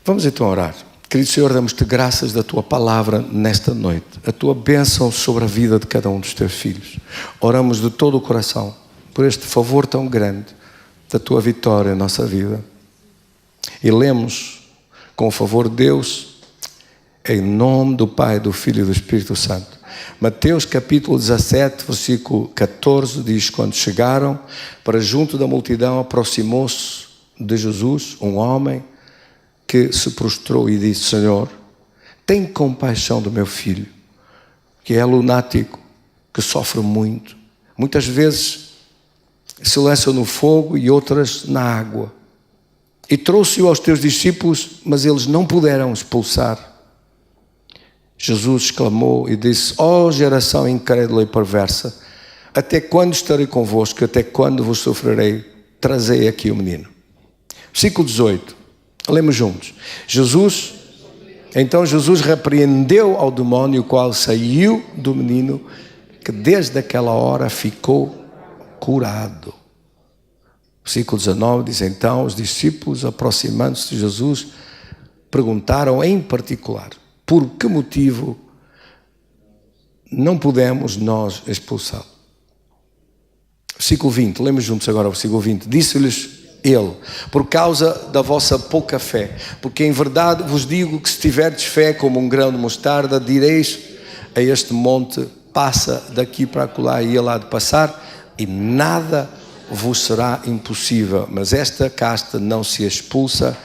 Vamos então orar. Querido Senhor, damos-te graças da Tua palavra nesta noite. A Tua bênção sobre a vida de cada um dos Teus filhos. Oramos de todo o coração por este favor tão grande da Tua vitória em nossa vida. E lemos com o favor de Deus, em nome do Pai, do Filho e do Espírito Santo. Mateus capítulo 17, versículo 14 diz: quando chegaram para junto da multidão, aproximou-se de Jesus um homem que se prostrou e disse: Senhor, tem compaixão do meu filho, que é lunático, que sofre muito. Muitas vezes se lança no fogo e outras na água. E trouxe-o aos teus discípulos, mas eles não puderam expulsar. Jesus exclamou e disse: ó geração incrédula e perversa, até quando estarei convosco? Até quando vos sofrerei? Trazei aqui o menino. Versículo 18. Lemos juntos. Então Jesus repreendeu ao demónio, o qual saiu do menino, que desde aquela hora ficou curado. Versículo 19 diz: então os discípulos, aproximando-se de Jesus, perguntaram em particular: por que motivo não podemos nós expulsá-lo? Versículo 20, lemos juntos agora o versículo 20. Disse-lhes ele: por causa da vossa pouca fé, porque em verdade vos digo que se tiverdes fé como um grão de mostarda, direis a este monte: passa daqui para acolá, e ele há de passar, e nada vos será impossível. Mas esta casta não se expulsa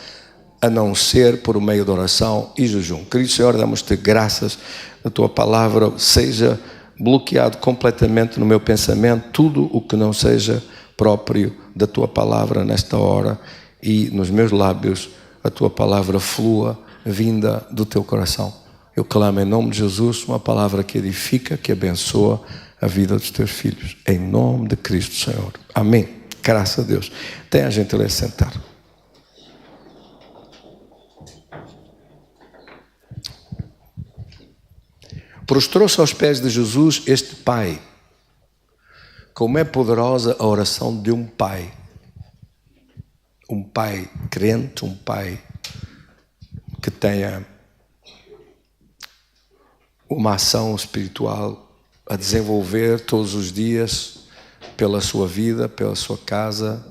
a não ser por meio de oração e jejum. Querido Senhor, damos-te graças, a tua palavra seja bloqueado completamente no meu pensamento, tudo o que não seja próprio da tua palavra nesta hora, e nos meus lábios a tua palavra flua, vinda do teu coração. Eu clamo em nome de Jesus uma palavra que edifica, que abençoa a vida dos teus filhos, em nome de Cristo Senhor. Amém. Graças a Deus. Tenha a gentileza de sentar. Prostrou-se aos pés de Jesus este pai. Como é poderosa a oração de um pai. Um pai crente, um pai que tenha uma ação espiritual a desenvolver todos os dias pela sua vida, pela sua casa,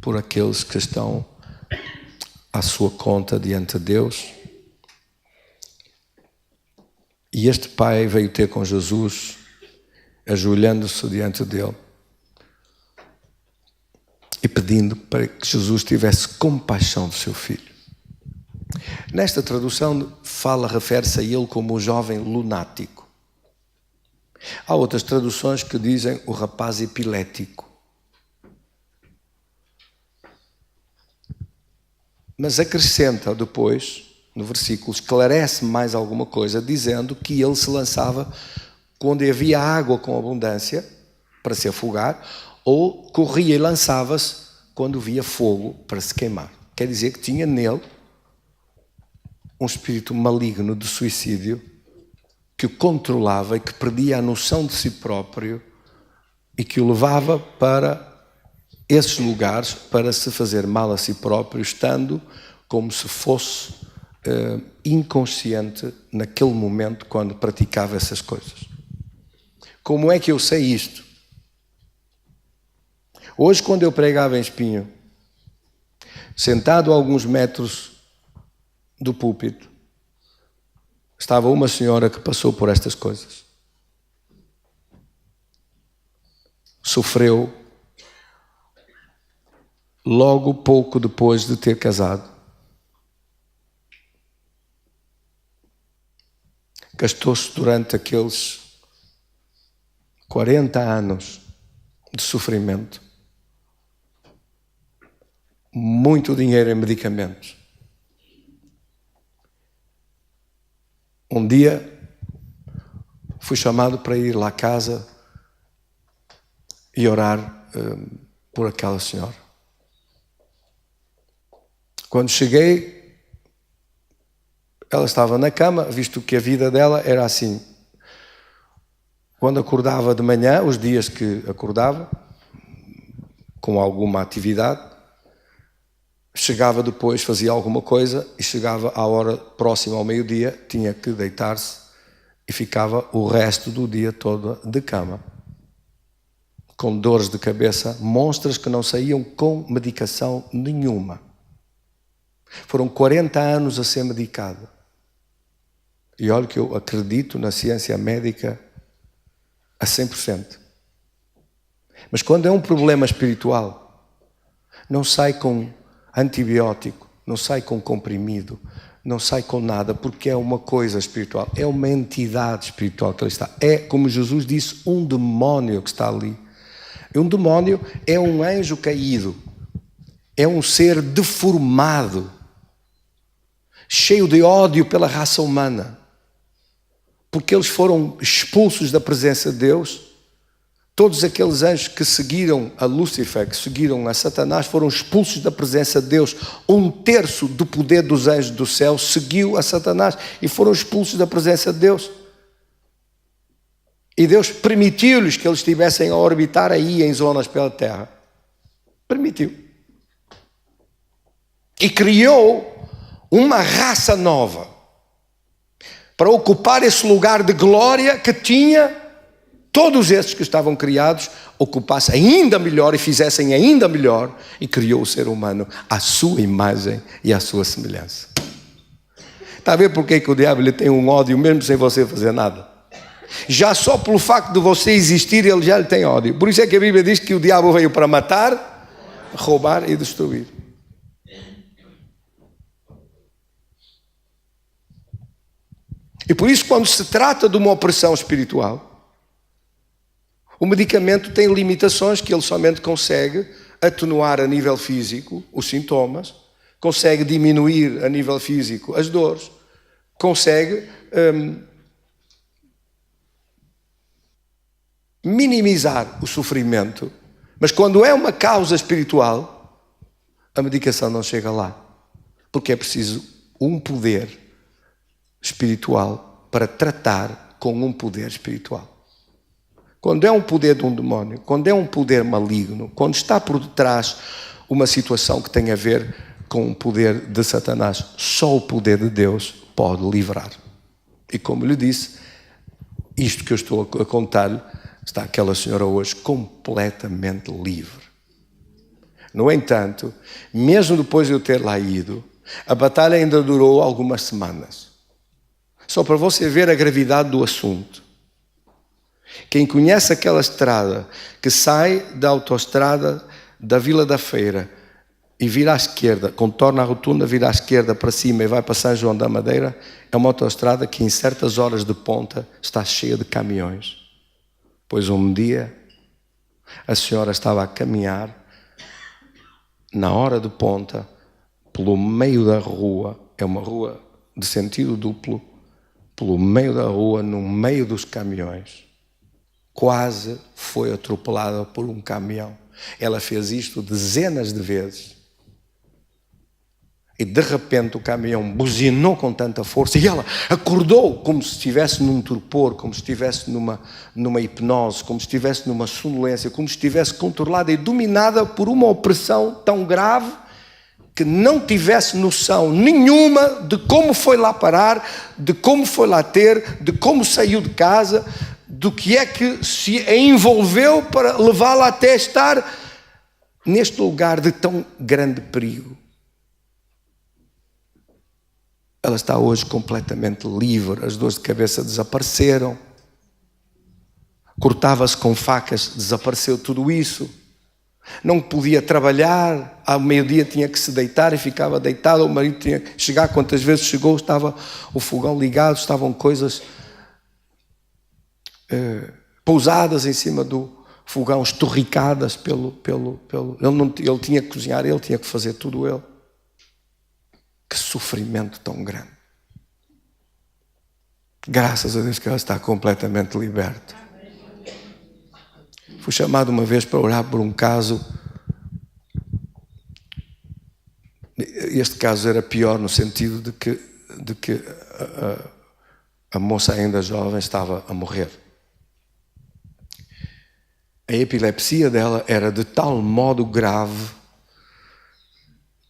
por aqueles que estão à sua conta diante de Deus. E este pai veio ter com Jesus, ajoelhando-se diante dele e pedindo para que Jesus tivesse compaixão do seu filho. Nesta tradução refere-se a ele como o jovem lunático. Há outras traduções que dizem o rapaz epilético. Mas acrescenta depois, no versículo, esclarece mais alguma coisa, dizendo que ele se lançava quando havia água com abundância para se afogar, ou corria e lançava-se quando via fogo para se queimar. Quer dizer que tinha nele um espírito maligno de suicídio que o controlava e que perdia a noção de si próprio e que o levava para esses lugares para se fazer mal a si próprio, estando como se fosse inconsciente naquele momento quando praticava essas coisas. Como é que eu sei isto? Hoje, quando eu pregava em Espinho, sentado a alguns metros do púlpito, estava uma senhora que passou por estas coisas. Sofreu logo pouco depois de ter casado. Gastou-se durante aqueles 40 anos de sofrimento muito dinheiro em medicamentos. Um dia fui chamado para ir lá à casa e orar por aquela senhora. Quando cheguei, ela estava na cama, visto que a vida dela era assim. Quando acordava de manhã, os dias que acordava, com alguma atividade, chegava depois, fazia alguma coisa e chegava à hora próxima ao meio-dia, tinha que deitar-se e ficava o resto do dia todo de cama, com dores de cabeça, monstros que não saíam com medicação nenhuma. Foram 40 anos a ser medicado. E olha que eu acredito na ciência médica a 100%. Mas quando é um problema espiritual, não sai com antibiótico, não sai com comprimido, não sai com nada, porque é uma coisa espiritual, é uma entidade espiritual que ali está. É, como Jesus disse, um demónio que está ali. E um demónio é um anjo caído, é um ser deformado, cheio de ódio pela raça humana, porque eles foram expulsos da presença de Deus. Todos aqueles anjos que seguiram a Lúcifer, que seguiram a Satanás, foram expulsos da presença de Deus. 1/3 do poder dos anjos do céu seguiu a Satanás e foram expulsos da presença de Deus. E Deus permitiu-lhes que eles estivessem a orbitar aí em zonas pela terra. Permitiu. E criou uma raça nova para ocupar esse lugar de glória que tinha todos esses que estavam criados, ocupassem ainda melhor e fizessem ainda melhor, e criou o ser humano à sua imagem e à sua semelhança. Está a ver porque que o diabo lhe tem um ódio mesmo sem você fazer nada? Já só pelo facto de você existir, ele já lhe tem ódio. Por isso é que a Bíblia diz que o diabo veio para matar, roubar e destruir. E por isso, quando se trata de uma opressão espiritual, o medicamento tem limitações que ele somente consegue atenuar a nível físico os sintomas, consegue diminuir a nível físico as dores, consegue minimizar o sofrimento. Mas quando é uma causa espiritual, a medicação não chega lá, porque é preciso um poder espiritual para tratar com um poder espiritual. Quando é um poder de um demónio, quando é um poder maligno, quando está por detrás uma situação que tem a ver com o poder de Satanás, só o poder de Deus pode livrar. E como lhe disse, isto que eu estou a contar-lhe, está aquela senhora hoje completamente livre. No entanto, mesmo depois de eu ter lá ido, a batalha ainda durou algumas semanas. Só para você ver a gravidade do assunto. Quem conhece aquela estrada que sai da autoestrada da Vila da Feira e vira à esquerda, contorna a rotunda, vira à esquerda para cima e vai para São João da Madeira, é uma autoestrada que em certas horas de ponta está cheia de caminhões. Pois um dia a senhora estava a caminhar na hora de ponta pelo meio da rua, é uma rua de sentido duplo, pelo meio da rua, no meio dos caminhões. Quase foi atropelada por um caminhão. Ela fez isto dezenas de vezes. E de repente o caminhão buzinou com tanta força e ela acordou como se estivesse num torpor, como se estivesse numa hipnose, como se estivesse numa sonolência, como se estivesse controlada e dominada por uma opressão tão grave que não tivesse noção nenhuma de como foi lá parar, de como foi lá ter, de como saiu de casa, do que é que se envolveu para levá-la até estar neste lugar de tão grande perigo. Ela está hoje completamente livre, as dores de cabeça desapareceram, cortava-se com facas, desapareceu tudo isso, não podia trabalhar, ao meio-dia tinha que se deitar e ficava deitado, o marido tinha que chegar, quantas vezes chegou, estava o fogão ligado, estavam coisas pousadas em cima do fogão, estorricadas ele tinha que cozinhar, ele tinha que fazer tudo ele. Que sofrimento tão grande. Graças a Deus que ela está completamente liberta. Fui chamado uma vez para orar por um caso. Este caso era pior no sentido de que a moça ainda jovem estava a morrer. A epilepsia dela era de tal modo grave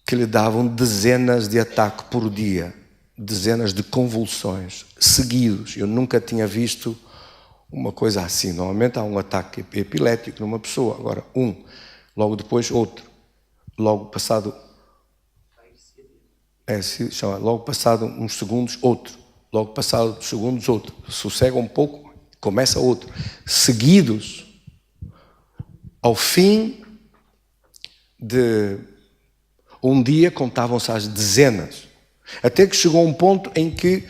que lhe davam dezenas de ataques por dia, dezenas de convulsões seguidos. Eu nunca tinha visto uma coisa assim. Normalmente há um ataque epilético numa pessoa, agora logo depois outro, logo passado logo passado uns segundos outro, logo passado segundos outro, sossega um pouco, começa outro, seguidos. Ao fim de um dia contavam-se às dezenas, até que chegou um ponto em que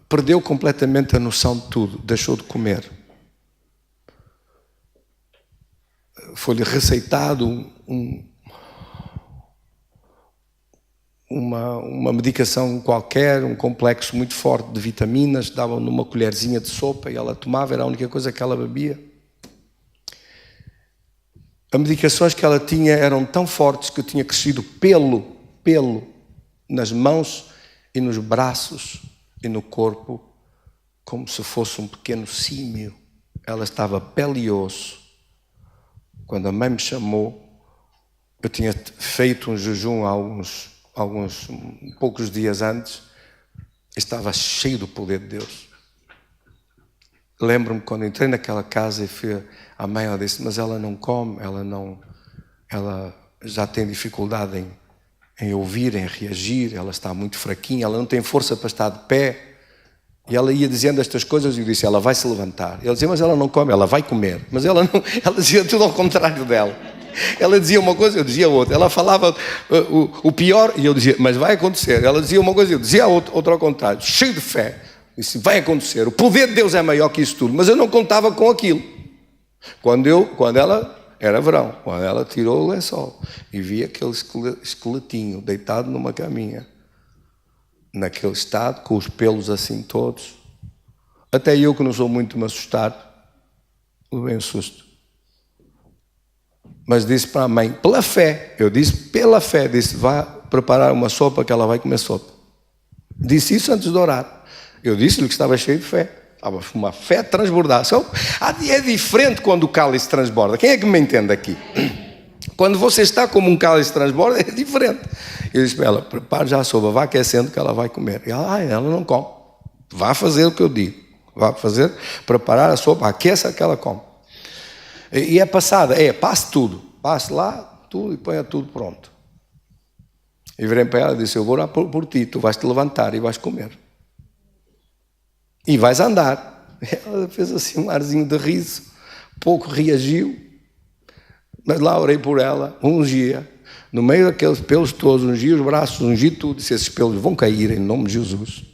perdeu completamente a noção de tudo, deixou de comer. Foi-lhe receitado uma medicação qualquer, um complexo muito forte de vitaminas, davam numa colherzinha de sopa e ela tomava, era a única coisa que ela bebia. As medicações que ela tinha eram tão fortes que tinha crescido pelo nas mãos e nos braços e no corpo, como se fosse um pequeno símio. Ela estava pele e osso. Quando a mãe me chamou, eu tinha feito um jejum há alguns poucos dias antes, estava cheio do poder de Deus. Lembro-me quando entrei naquela casa e fui à mãe, ela disse, mas ela não come, ela já tem dificuldade em ouvir, em reagir, ela está muito fraquinha, ela não tem força para estar de pé. E ela ia dizendo estas coisas e eu disse, ela vai se levantar. Ela dizia, mas ela não come, ela vai comer. Mas ela dizia tudo ao contrário dela. Ela dizia uma coisa, eu dizia outra. Ela falava o pior e eu dizia, mas vai acontecer. Ela dizia uma coisa e eu dizia outra ao contrário, cheio de fé. Disse, vai acontecer, o poder de Deus é maior que isso tudo. Mas eu não contava com aquilo. Quando ela, era verão, quando ela tirou o lençol e vi aquele esqueletinho deitado numa caminha, naquele estado, com os pelos assim todos, até eu que não sou muito me assustar, levei um susto. Mas disse para a mãe, pela fé, eu disse pela fé, disse, vá preparar uma sopa que ela vai comer sopa. Disse isso antes de orar. Eu disse-lhe que estava cheio de fé. Estava uma fé transbordar. É diferente quando o cálice transborda. Quem é que me entende aqui? Quando você está como um cálice transborda, é diferente. Eu disse para ela, prepare já a sopa, vá aquecendo que ela vai comer. E ela não come. Vá fazer o que eu digo. Vá fazer, preparar a sopa, aqueça que ela come. E é passada, passe tudo. Passe lá, tudo e ponha tudo pronto. E virei para ela e disse, eu vou orar por ti, tu vais te levantar e vais comer. E vais andar. Ela fez assim um arzinho de riso, pouco reagiu, mas lá orei por ela, ungia, no meio daqueles pelos todos, ungi os braços, ungi tudo, disse, esses pelos vão cair em nome de Jesus.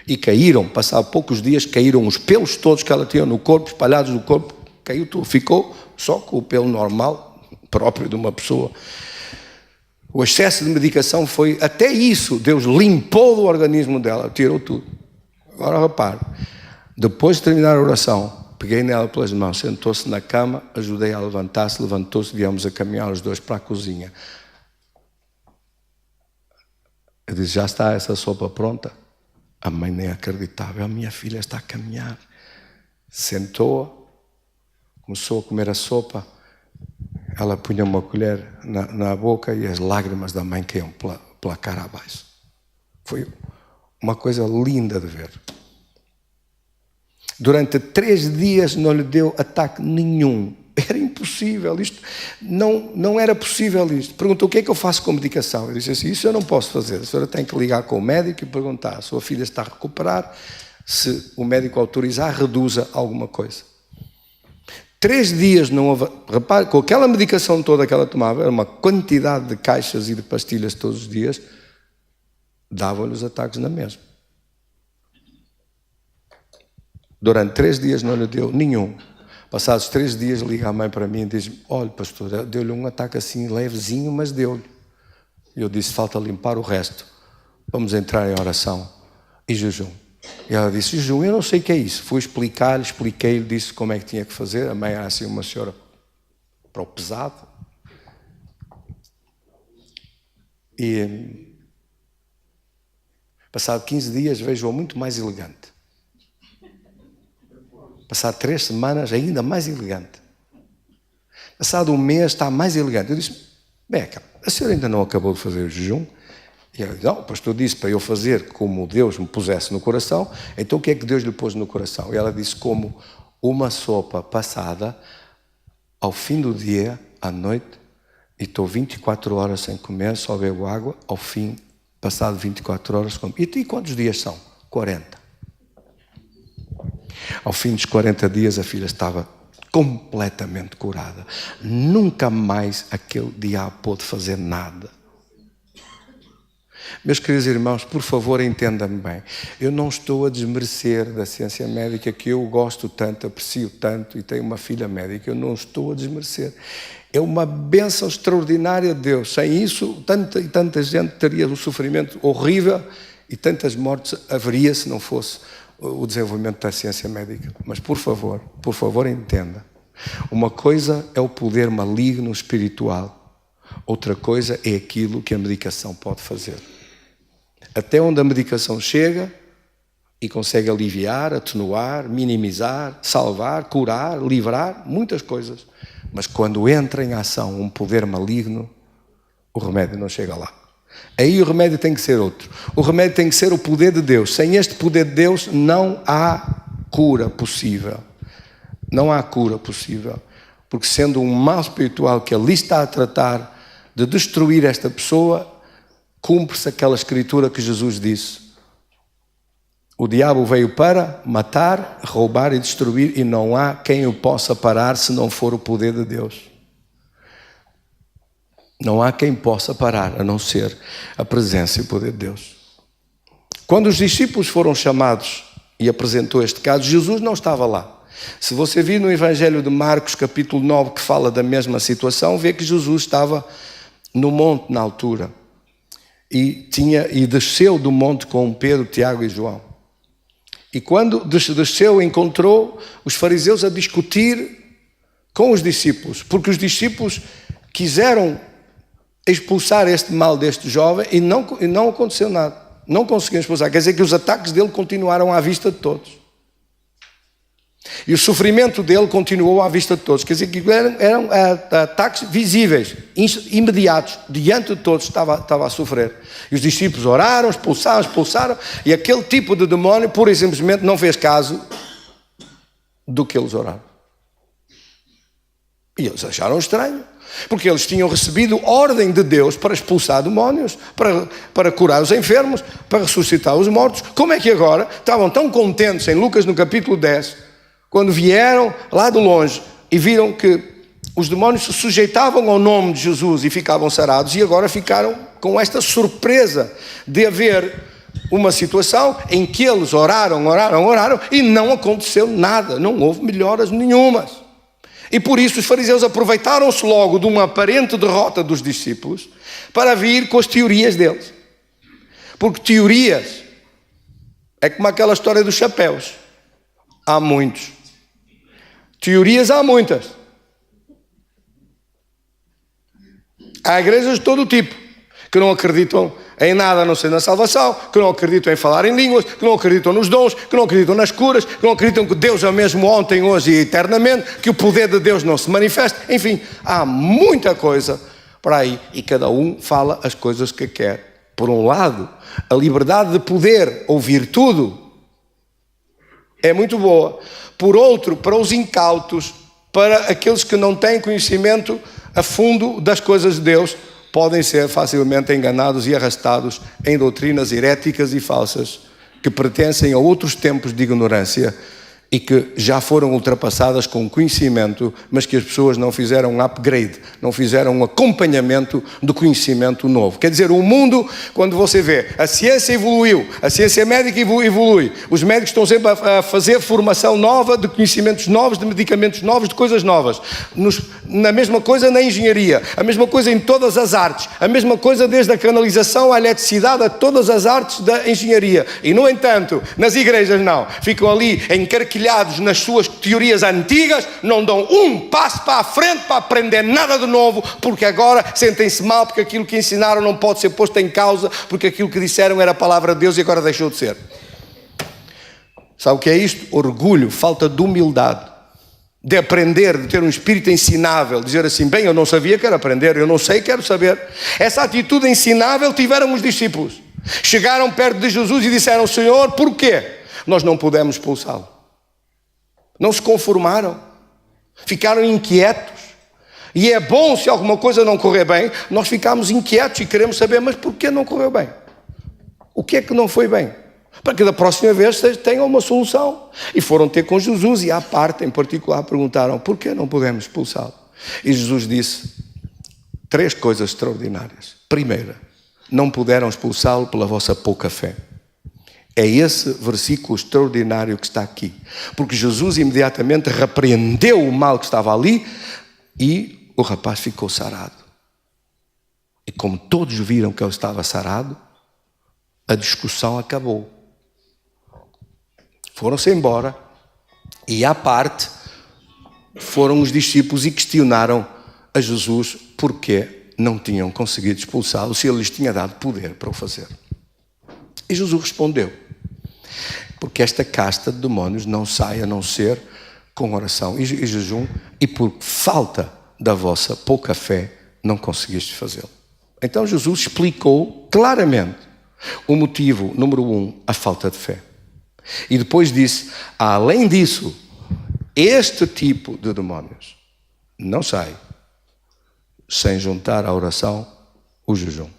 E caíram, passaram poucos dias, caíram os pelos todos que ela tinha no corpo, espalhados no corpo, caiu tudo, ficou só com o pelo normal, próprio de uma pessoa. O excesso de medicação foi, até isso, Deus limpou do organismo dela, tirou tudo. Agora repare, depois de terminar a oração, peguei nela pelas mãos, sentou-se na cama, ajudei a levantar-se, levantou-se, viemos a caminhar os dois para a cozinha. Eu disse, já está essa sopa pronta? A mãe nem acreditava, a minha filha está a caminhar. Sentou-a, começou a comer a sopa, ela punha uma colher na boca e as lágrimas da mãe caíam pela cara abaixo. Foi uma coisa linda de ver. Durante 3 dias não lhe deu ataque nenhum. Era impossível isto. Não era possível isto. Perguntou, o que é que eu faço com a medicação? Eu disse assim, isso eu não posso fazer. A senhora tem que ligar com o médico e perguntar. A sua filha está a recuperar. Se o médico autorizar, reduza alguma coisa. 3 dias não houve... Repare, com aquela medicação toda que ela tomava, era uma quantidade de caixas e de pastilhas todos os dias, davam-lhe os ataques na mesma. Durante 3 dias não lhe deu nenhum. Passados 3 dias liga a mãe para mim e diz, olha pastor, deu-lhe um ataque assim levezinho, mas deu-lhe. Eu disse, falta limpar o resto. Vamos entrar em oração e jejum. E ela disse, jejum, eu não sei o que é isso. Fui explicar-lhe, expliquei-lhe, disse como é que tinha que fazer. A mãe era assim uma senhora para o pesado. E passado 15 dias vejo-a muito mais elegante. Passado 3 semanas ainda mais elegante. Passado um mês está mais elegante. Eu disse, Bem, a senhora ainda não acabou de fazer o jejum? E ela diz, não, o pastor disse para eu fazer como Deus me pusesse no coração. Então o que é que Deus lhe pôs no coração? E ela disse, como uma sopa passada ao fim do dia, à noite, e estou 24 horas sem comer, só bebo água, ao fim, passado 24 horas, como. E quantos dias são? 40. Ao fim dos 40 dias a filha estava completamente curada. Nunca mais aquele diabo pôde fazer nada. Meus queridos irmãos, por favor, entendam-me bem. Eu não estou a desmerecer da ciência médica, que eu gosto tanto, aprecio tanto e tenho uma filha médica. Eu não estou a desmerecer. É uma bênção extraordinária de Deus. Sem isso, tanta gente teria um sofrimento horrível e tantas mortes haveria se não fosse o desenvolvimento da ciência médica. Mas, por favor, entenda. Uma coisa é o poder maligno espiritual. Outra coisa é aquilo que a medicação pode fazer. Até onde a medicação chega e consegue aliviar, atenuar, minimizar, salvar, curar, livrar, muitas coisas. Mas quando entra em ação um poder maligno, o remédio não chega lá. Aí o remédio tem que ser outro. O remédio tem que ser o poder de Deus. Sem este poder de Deus não há cura possível. Não há cura possível. Porque sendo um mal espiritual que ali está a tratar de destruir esta pessoa, cumpre-se aquela escritura que Jesus disse. O diabo veio para matar, roubar e destruir, e não há quem o possa parar se não for o poder de Deus. Não há quem possa parar, a não ser a presença e o poder de Deus. Quando os discípulos foram chamados e apresentou este caso, Jesus não estava lá. Se você vir no Evangelho de Marcos, capítulo 9, que fala da mesma situação, vê que Jesus estava no monte na altura. E desceu do monte com Pedro, Tiago e João. E quando desceu, encontrou os fariseus a discutir com os discípulos, porque os discípulos quiseram expulsar este mal deste jovem e não aconteceu nada. Não conseguiram expulsar. Quer dizer que os ataques dele continuaram à vista de todos. E o sofrimento dele continuou à vista de todos. Quer dizer que eram ataques visíveis, imediatos, diante de todos estava a sofrer. E os discípulos oraram, expulsaram, e aquele tipo de demónio, pura e simplesmente, não fez caso do que eles oraram. E eles acharam estranho, porque eles tinham recebido ordem de Deus para expulsar demónios, para curar os enfermos, para ressuscitar os mortos. Como é que agora estavam tão contentes em Lucas no capítulo 10, quando vieram lá de longe e viram que os demónios se sujeitavam ao nome de Jesus e ficavam sarados, e agora ficaram com esta surpresa de haver uma situação em que eles oraram e não aconteceu nada, não houve melhoras nenhumas. E por isso os fariseus aproveitaram-se logo de uma aparente derrota dos discípulos para vir com as teorias deles. Porque teorias é como aquela história dos chapéus. Há muitos. Teorias há muitas. Há igrejas de todo o tipo que não acreditam em nada a não ser na salvação, que não acreditam em falar em línguas, que não acreditam nos dons, que não acreditam nas curas, que não acreditam que Deus é o mesmo ontem, hoje e eternamente, que o poder de Deus não se manifesta. Enfim, há muita coisa para aí e cada um fala as coisas que quer. Por um lado, a liberdade de poder ouvir tudo é muito boa. Por outro, para os incautos, para aqueles que não têm conhecimento a fundo das coisas de Deus, podem ser facilmente enganados e arrastados em doutrinas heréticas e falsas que pertencem a outros tempos de ignorância e que já foram ultrapassadas com conhecimento, mas que as pessoas não fizeram um upgrade, não fizeram um acompanhamento do conhecimento novo. Quer dizer, o mundo, quando você vê, a ciência evoluiu, a ciência médica evolui, os médicos estão sempre a fazer formação nova, de conhecimentos novos, de medicamentos novos, de coisas novas. Na mesma coisa na engenharia, a mesma coisa em todas as artes, a mesma coisa desde a canalização à eletricidade, a todas as artes da engenharia. E, no entanto, nas igrejas não, ficam ali encarquilhados nas suas teorias antigas, não dão um passo para a frente para aprender nada de novo, porque agora sentem-se mal, porque aquilo que ensinaram não pode ser posto em causa, porque aquilo que disseram era a palavra de Deus e agora deixou de ser. Sabe o que é isto? Orgulho, falta de humildade. de aprender, de ter um espírito ensinável, dizer assim, bem, eu não sabia, quero aprender, eu não sei, quero saber. Essa atitude ensinável tiveram os discípulos. Chegaram perto de Jesus e disseram, Senhor, porquê? Nós não pudemos expulsá-lo. Não se conformaram. Ficaram inquietos. E é bom, se alguma coisa não correr bem, nós ficamos inquietos e queremos saber, mas porquê não correu bem? O que é que não foi bem? Para que da próxima vez tenham uma solução. E foram ter com Jesus e à parte, em particular, perguntaram, porquê não podemos expulsá-lo? E Jesus disse 3 coisas extraordinárias. Primeira, não puderam expulsá-lo pela vossa pouca fé. É esse versículo extraordinário que está aqui. Porque Jesus imediatamente repreendeu o mal que estava ali e o rapaz ficou sarado. E como todos viram que ele estava sarado, a discussão acabou. Foram-se embora e à parte foram os discípulos e questionaram a Jesus porque não tinham conseguido expulsá-lo, se ele lhes tinha dado poder para o fazer. E Jesus respondeu, porque esta casta de demónios não sai a não ser com oração e jejum, e por falta da vossa pouca fé não conseguiste fazê-lo. Então Jesus explicou claramente o motivo, número 1, a falta de fé. E depois disse, além disso, este tipo de demónios não sai sem juntar à oração o jejum.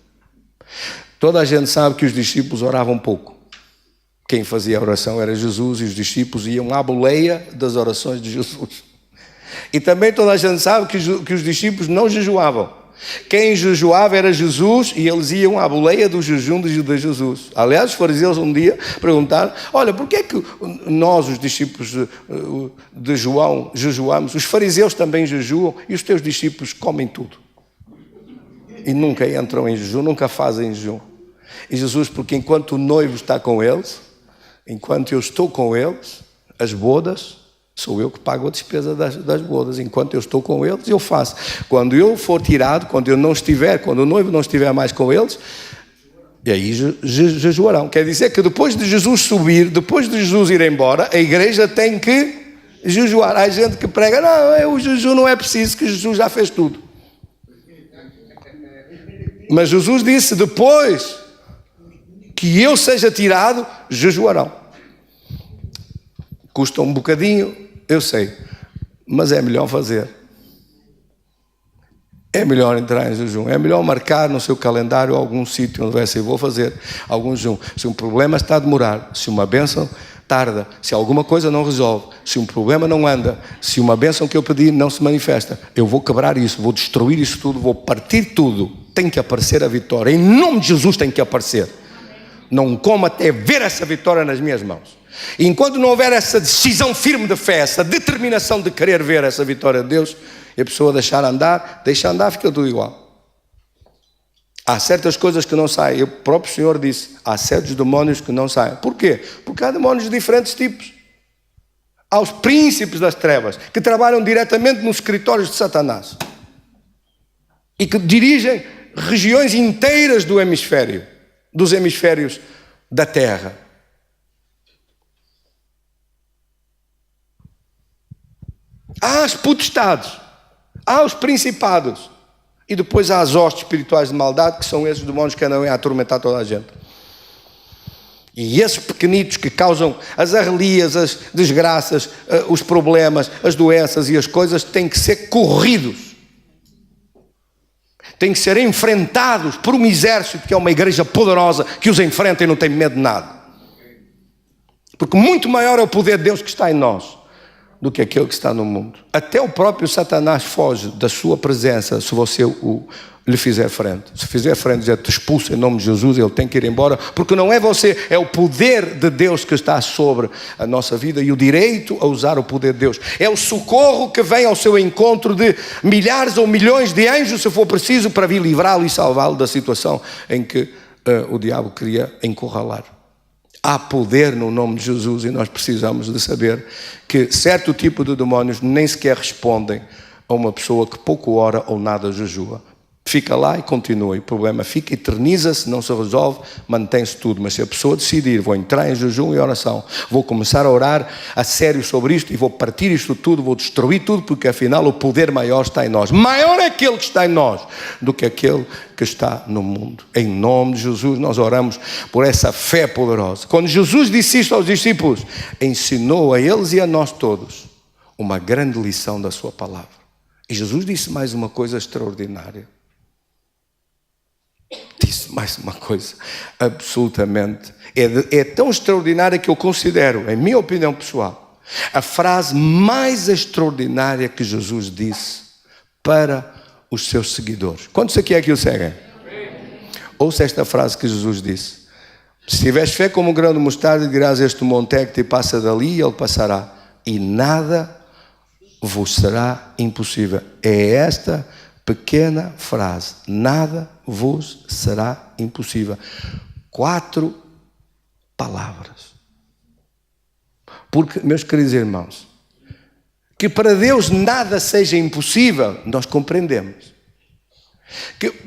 Toda a gente sabe que os discípulos oravam pouco. Quem fazia a oração era Jesus e os discípulos iam à boleia das orações de Jesus. E também toda a gente sabe que os discípulos não jejuavam. Quem jejuava era Jesus e eles iam à boleia do jejum de Jesus. Aliás, os fariseus um dia perguntaram, olha, porquê é que nós, os discípulos de João, jejuamos? Os fariseus também jejuam e os teus discípulos comem tudo. E nunca entram em jejum, nunca fazem jejum. E Jesus, porque enquanto o noivo está com eles, enquanto eu estou com eles, as bodas, sou eu que pago a despesa das bodas. Enquanto eu estou com eles, eu faço. Quando eu for tirado, quando eu não estiver, quando o noivo não estiver mais com eles, e aí jejuarão. Quer dizer que depois de Jesus subir, depois de Jesus ir embora, a igreja tem que jejuar. Há gente que prega, não, o jejum não é preciso, que Jesus já fez tudo. Mas Jesus disse, depois que eu seja tirado, jejuarão. Custa um bocadinho, eu sei, mas é melhor fazer. É melhor entrar em jejum, é melhor marcar no seu calendário algum sítio onde vai ser, vou fazer algum jejum. Se um problema está a demorar, se uma bênção tarda, se alguma coisa não resolve, se um problema não anda, se uma bênção que eu pedi não se manifesta, eu vou quebrar isso, vou destruir isso tudo, vou partir tudo. Tem que aparecer a vitória, em nome de Jesus tem que aparecer. Não como até ver essa vitória nas minhas mãos. E enquanto não houver essa decisão firme de fé, essa determinação de querer ver essa vitória de Deus, e a pessoa deixa andar, fica tudo igual. Há certas coisas que não saem. O próprio Senhor disse, há certos demónios que não saem. Porquê? Porque há demónios de diferentes tipos. Há os príncipes das trevas, que trabalham diretamente nos escritórios de Satanás. E que dirigem regiões inteiras do hemisfério, dos hemisférios da Terra. Há as potestades, há os principados, e depois há as hostes espirituais de maldade, que são esses demónios que andam a atormentar toda a gente. E esses pequenitos que causam as arrelias, as desgraças, os problemas, as doenças e as coisas, têm que ser corridos. Têm que ser enfrentados por um exército que é uma igreja poderosa, que os enfrenta e não tem medo de nada. Porque muito maior é o poder de Deus que está em nós do que aquele que está no mundo. Até o próprio Satanás foge da sua presença se você lhe fizer frente. Se fizer frente, dizer, te expulsa em nome de Jesus, ele tem que ir embora, porque não é você, é o poder de Deus que está sobre a nossa vida e o direito a usar o poder de Deus. É o socorro que vem ao seu encontro de milhares ou milhões de anjos, se for preciso, para vir livrá-lo e salvá-lo da situação em que o diabo queria encurralar. Há poder no nome de Jesus e nós precisamos de saber que certo tipo de demónios nem sequer respondem a uma pessoa que pouco ora ou nada jejua. fica lá e continua. E o problema fica, eterniza-se, não se resolve, mantém-se tudo. Mas se a pessoa decidir, vou entrar em jejum e oração, vou começar a orar a sério sobre isto e vou partir isto tudo, vou destruir tudo, porque afinal o poder maior está em nós. Maior é aquele que está em nós do que aquele que está no mundo. Em nome de Jesus nós oramos por essa fé poderosa. Quando Jesus disse isto aos discípulos, ensinou a eles e a nós todos uma grande lição da sua palavra. E Jesus disse mais uma coisa extraordinária. Disse mais uma coisa absolutamente, é tão extraordinária que eu considero, em minha opinião pessoal, a frase mais extraordinária que Jesus disse para os seus seguidores. Quantos aqui é que o seguem? Ouça esta frase que Jesus disse: se tiveres fé como um grão de mostarda, dirás a este monte que te passa dali e ele passará, e nada vos será impossível. É esta pequena frase: nada vos será impossível. 4 palavras. Porque, meus queridos irmãos, que para Deus nada seja impossível, nós compreendemos.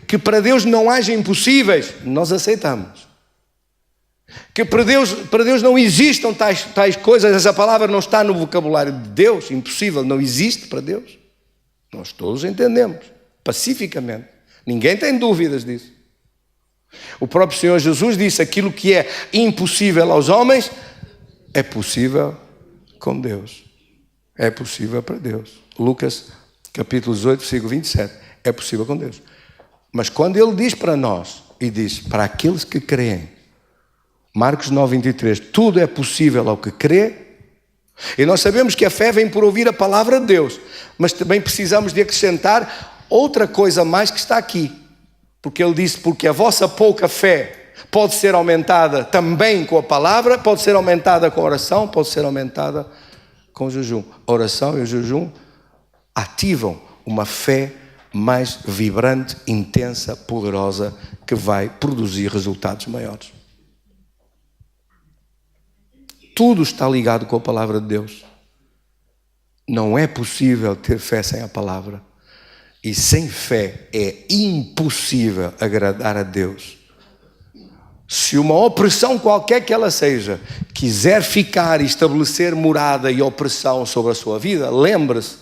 Que para Deus não haja impossíveis, nós aceitamos. Que para Deus não existam tais coisas, essa palavra não está no vocabulário de Deus, impossível, não existe para Deus. Nós todos entendemos, pacificamente. Ninguém tem dúvidas disso. O próprio Senhor Jesus disse: aquilo que é impossível aos homens é possível com Deus. É possível para Deus. Lucas capítulo 18, versículo 27. É possível com Deus. Mas quando Ele diz para nós, e diz para aqueles que creem, Marcos 9, 23, tudo é possível ao que crê. E nós sabemos que a fé vem por ouvir a palavra de Deus, mas também precisamos de acrescentar outra coisa mais que está aqui, porque ele disse: porque a vossa pouca fé pode ser aumentada também com a palavra, pode ser aumentada com a oração, pode ser aumentada com o jejum. A oração e o jejum ativam uma fé mais vibrante, intensa, poderosa, que vai produzir resultados maiores. Tudo está ligado com a palavra de Deus. Não é possível ter fé sem a palavra. E sem fé é impossível agradar a Deus. Se uma opressão qualquer que ela seja quiser ficar e estabelecer morada e opressão sobre a sua vida, lembre-se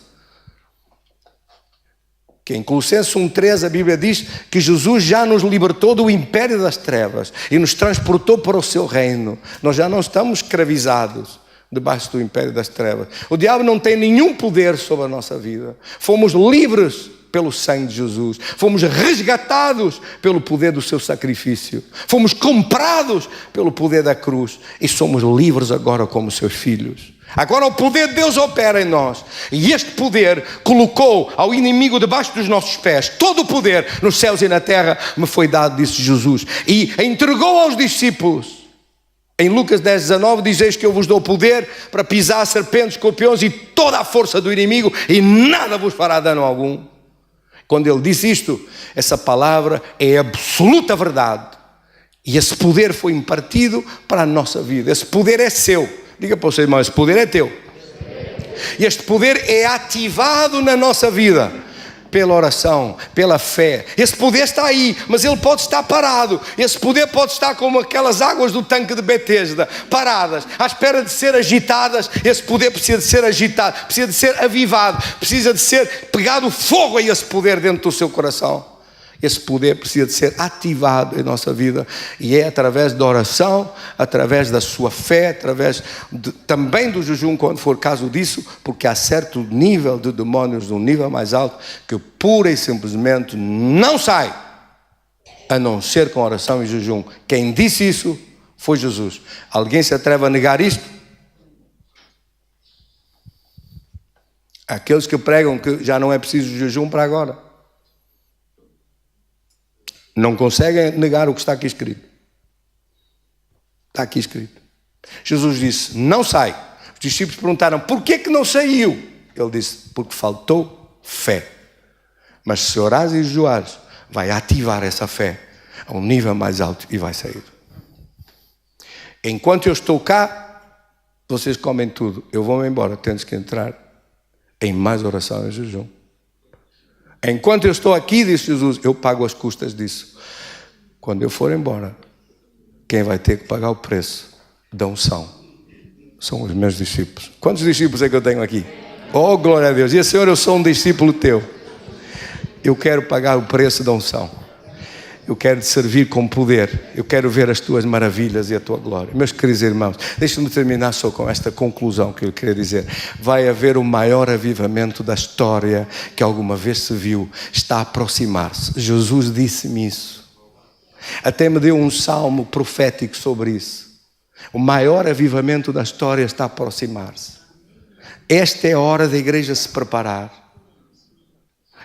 que em Colossenses 1,13 a Bíblia diz que Jesus já nos libertou do império das trevas e nos transportou para o seu reino. Nós já não estamos escravizados debaixo do império das trevas. O diabo não tem nenhum poder sobre a nossa vida. Fomos livres pelo sangue de Jesus. Fomos resgatados pelo poder do seu sacrifício. Fomos comprados pelo poder da cruz. E somos livres agora como seus filhos. Agora o poder de Deus opera em nós. E este poder colocou ao inimigo debaixo dos nossos pés. Todo o poder nos céus e na terra me foi dado, disse Jesus. E entregou aos discípulos. Em Lucas 10, 19 diz: eis que eu vos dou poder para pisar serpentes, escorpiões e toda a força do inimigo, e nada vos fará dano algum. Quando ele disse isto, essa palavra é absoluta verdade. E esse poder foi impartido para a nossa vida. Esse poder é seu. Diga para o seu irmão: esse poder é teu. E este poder é ativado na nossa vida pela oração, pela fé. Esse poder está aí, mas ele pode estar parado. Esse poder pode estar como aquelas águas do tanque de Betesda, paradas, à espera de ser agitadas. Esse poder precisa de ser agitado, precisa de ser avivado, precisa de ser pegado fogo a esse poder dentro do seu coração. Esse poder precisa de ser ativado em nossa vida, e é através da oração, através da sua fé, através também do jejum, quando for caso disso, porque há certo nível de demónios, de um nível mais alto, que pura e simplesmente não sai, a não ser com oração e jejum. Quem disse isso foi Jesus. Alguém se atreve a negar isto? Aqueles que pregam que já não é preciso jejum para agora não conseguem negar o que está aqui escrito. Está aqui escrito. Jesus disse: não sai. Os discípulos perguntaram: porquê que não saiu? Ele disse: porque faltou fé. Mas se orares e jejuares, vai ativar essa fé a um nível mais alto e vai sair. Enquanto eu estou cá, vocês comem tudo. Eu vou-me embora, temos que entrar em mais oração e jejum. Enquanto eu estou aqui, disse Jesus, eu pago as custas disso. Quando eu for embora, quem vai ter que pagar o preço da unção são os meus discípulos. Quantos discípulos é que eu tenho aqui? Oh, glória a Deus. E Senhor, eu sou um discípulo teu. Eu quero pagar o preço da unção. Eu quero te servir com poder. Eu quero ver as tuas maravilhas e a tua glória. Meus queridos irmãos, deixa-me terminar só com esta conclusão que eu queria dizer. Vai haver o maior avivamento da história que alguma vez se viu. Está a aproximar-se. Jesus disse-me isso. Até me deu um salmo profético sobre isso. O maior avivamento da história está a aproximar-se. Esta é a hora da igreja se preparar.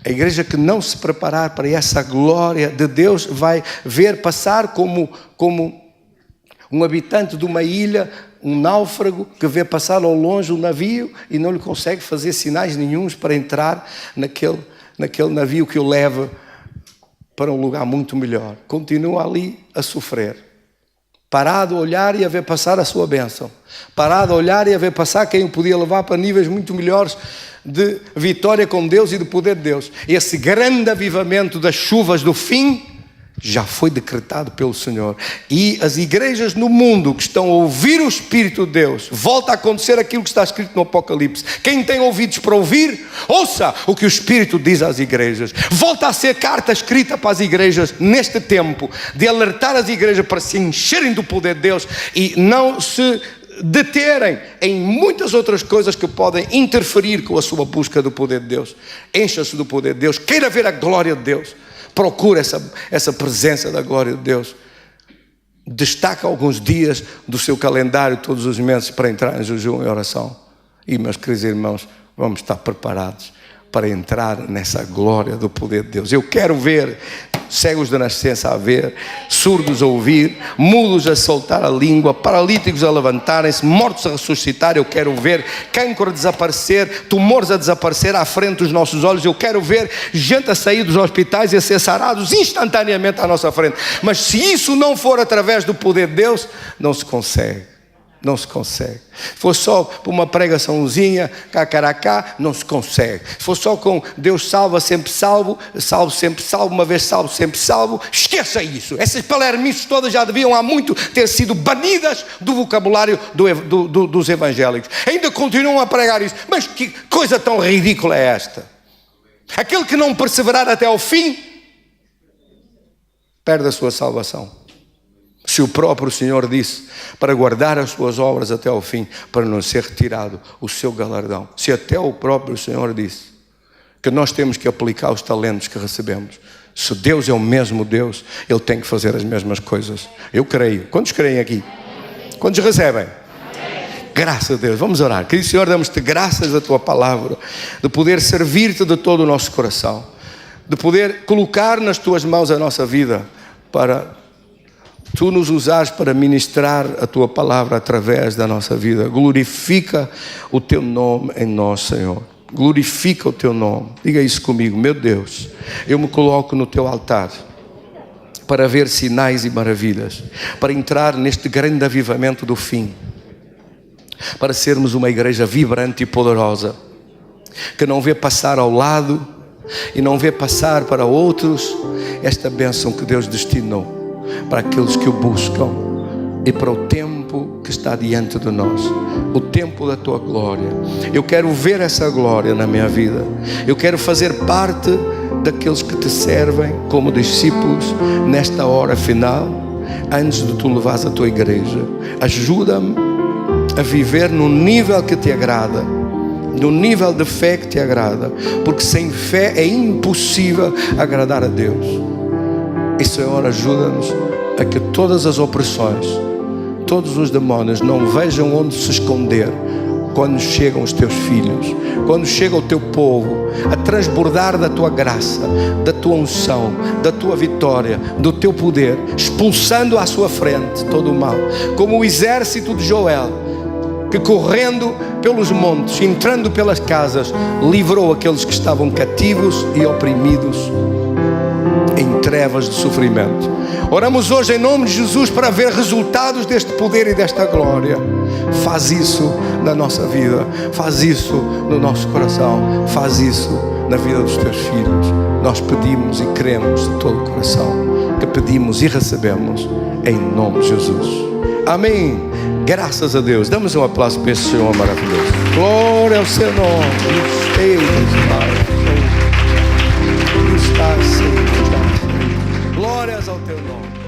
A igreja que não se preparar para essa glória de Deus vai ver passar como um habitante de uma ilha, um náufrago que vê passar ao longe um navio e não lhe consegue fazer sinais nenhuns para entrar naquele navio que o leva para um lugar muito melhor. Continua ali a sofrer. Parado a olhar e a ver passar a sua bênção. Parado a olhar e a ver passar quem o podia levar para níveis muito melhores de vitória com Deus e de poder de Deus. Esse grande avivamento das chuvas do fim já foi decretado pelo Senhor. E as igrejas no mundo que estão a ouvir o Espírito de Deus, volta a acontecer aquilo que está escrito no Apocalipse. Quem tem ouvidos para ouvir, ouça o que o Espírito diz às igrejas. Volta a ser carta escrita para as igrejas neste tempo, de alertar as igrejas para se encherem do poder de Deus e não se deterem em muitas outras coisas que podem interferir com a sua busca do poder de Deus. Encha-se do poder de Deus, queira ver a glória de Deus. Procura essa presença da glória de Deus. Destaca alguns dias do seu calendário todos os meses para entrar em jejum e oração. E, meus queridos irmãos, vamos estar preparados para entrar nessa glória do poder de Deus. Eu quero ver cegos de nascença a ver, surdos a ouvir, mudos a soltar a língua, paralíticos a levantarem-se, mortos a ressuscitar. Eu quero ver cancro a desaparecer, tumores a desaparecer à frente dos nossos olhos. Eu quero ver gente a sair dos hospitais e a ser sarados instantaneamente à nossa frente. Mas se isso não for através do poder de Deus, não se consegue. Não se consegue. Se for só por uma pregaçãozinha, cá, não se consegue. Se for só com Deus salva, sempre salvo, salvo, sempre salvo, uma vez salvo, sempre salvo, esqueça isso. Essas palermices todas já deviam há muito ter sido banidas do vocabulário dos evangélicos. Ainda continuam a pregar isso. Mas que coisa tão ridícula é esta? Aquele que não perseverar até ao fim, perde a sua salvação. Se o próprio Senhor disse para guardar as suas obras até ao fim, para não ser retirado o seu galardão. Se até o próprio Senhor disse que nós temos que aplicar os talentos que recebemos. Se Deus é o mesmo Deus, Ele tem que fazer as mesmas coisas. Eu creio. Quantos creem aqui? Quantos recebem? Graças a Deus. Vamos orar. Querido Senhor, damos-te graças da Tua palavra, de poder servir-te de todo o nosso coração, de poder colocar nas Tuas mãos a nossa vida para Tu nos usares para ministrar a Tua palavra através da nossa vida. Glorifica o Teu nome em nós, Senhor. Glorifica o Teu nome. Diga isso comigo. Meu Deus, eu me coloco no Teu altar para ver sinais e maravilhas, para entrar neste grande avivamento do fim, para sermos uma igreja vibrante e poderosa, que não vê passar ao lado e não vê passar para outros esta bênção que Deus destinou para aqueles que o buscam e para o tempo que está diante de nós, o tempo da Tua glória. Eu quero ver essa glória na minha vida. Eu quero fazer parte daqueles que Te servem como discípulos nesta hora final, antes de Tu levares a Tua igreja. Ajuda-me a viver no nível que Te agrada, no nível de fé que Te agrada, porque sem fé é impossível agradar a Deus. E Senhor, ajuda-nos a que todas as opressões, todos os demónios não vejam onde se esconder quando chegam os Teus filhos, quando chega o Teu povo a transbordar da Tua graça, da Tua unção, da Tua vitória, do Teu poder, expulsando à sua frente todo o mal, como o exército de Joel, que correndo pelos montes, entrando pelas casas, livrou aqueles que estavam cativos e oprimidos em trevas de sofrimento. Oramos hoje em nome de Jesus para ver resultados deste poder e desta glória. Faz isso na nossa vida, faz isso no nosso coração, faz isso na vida dos teus filhos. Nós pedimos e cremos de todo o coração, que pedimos e recebemos em nome de Jesus. Amém. Graças a Deus. Damos um aplauso para esse Senhor maravilhoso. Glória ao seu nome. Ei, Deus, está assim. Glórias ao teu nome.